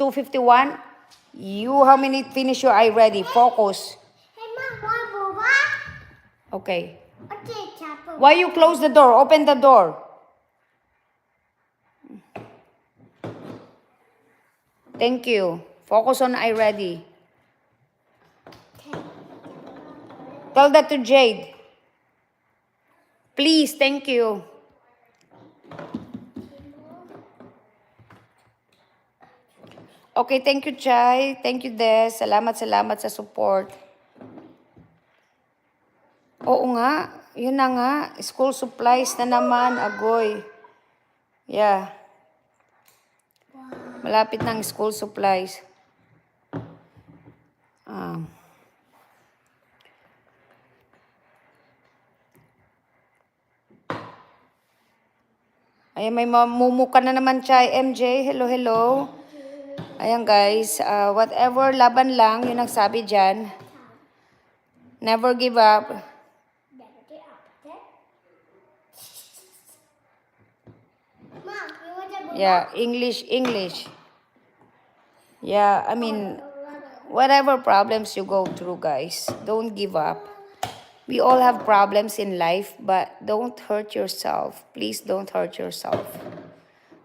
2:51. You, how many finish your eye ready? Focus. Hey, Mom, want boba? Okay. Okay, Chapo. Why you close the door? Open the door. Thank you. Focus on eye ready. Tell that to Jade. Please, thank you. Okay, thank you, Chai. Thank you, Des. Salamat sa support. Oo nga, yun na nga. School supplies na naman, agoy. Yeah. Malapit ng school supplies. Ayan, may mamumuka na naman, Chai. MJ, hello, hello. Ayan, guys. Whatever, laban lang. Yun ang sabi dyan. Never give up. Mom, you want a boba? Yeah, English. Yeah, I mean, whatever problems you go through, guys, don't give up. We all have problems in life, but don't hurt yourself. Please don't hurt yourself.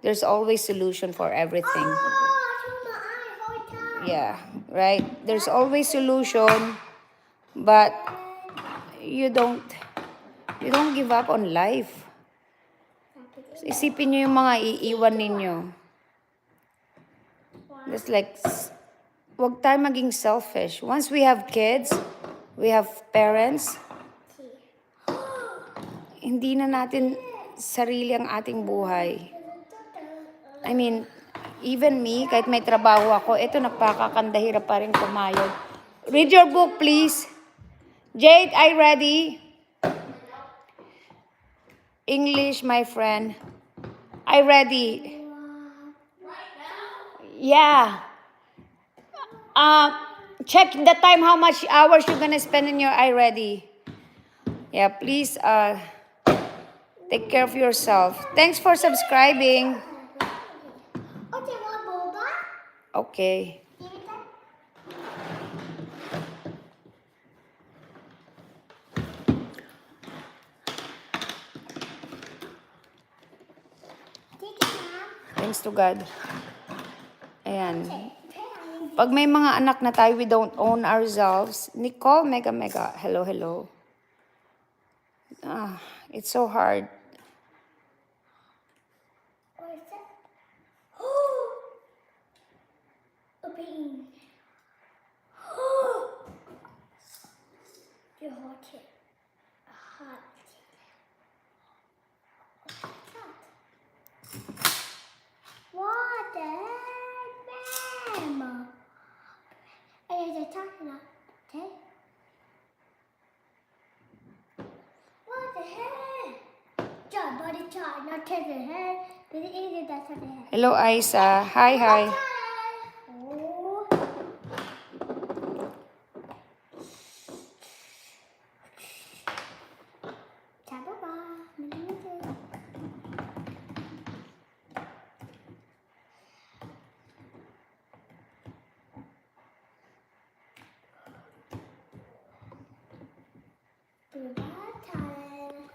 There's always solution for everything. Oh, to my eye, hold tight. Yeah, right? There's always solution, but you don't give up on life. Isipin nyo yung mga iiwan ninyo. It's like, wag tayo maging selfish. Once we have kids, we have parents, hindi na natin sarili ang ating buhay. I mean, even me, kahit may trabaho ako, ito napakakandahirap pa rin kumayod. Read your book, please. Jade, are you ready? English, my friend. Are you ready? Yeah. Check the time, how much hours you're gonna spend in your eye ready. Yeah, please take care of yourself. Thanks for subscribing. Okay, want boba? Okay. Give me that. Take it, Mom. Thanks to God. Ayan. Okay. Pag may mga anak na tayo, we don't own ourselves. Nicole, mega. Hello, hello. It's so hard. What is that? Oh! A bean. Oh! You hot it. Hot. Water. Mama. Ay, the chocolate. Okay? What the heck? John, body chart, not take the head. Did it eat it? That's the head. Hello, Isa. Hi. Oh. Tababa. Booba time.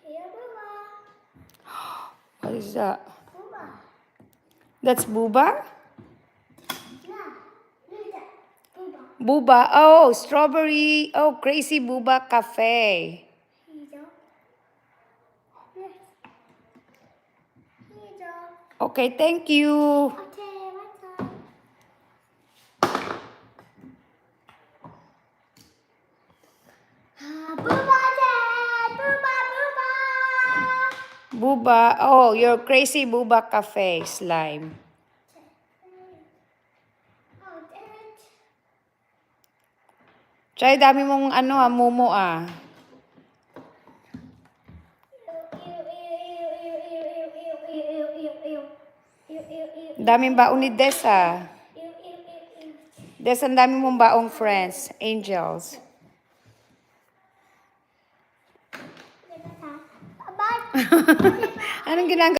Here, Booba. What is that? Booba. That's Buba? Yeah. Look at that. Booba. Buba. Oh, strawberry. Oh, Crazy Buba Cafe. Here you go. Yes. Here you go. Okay, thank you. Okay, what's up? Booba Dad! Booba! Buba. Oh, your Crazy Buba Cafe slime. Oh, damn it. Chay, dami mong mumo ah. Daming baon ni Des ah. Des, ang dami mong baong friends. Angels. Bye. Anong ginagawa?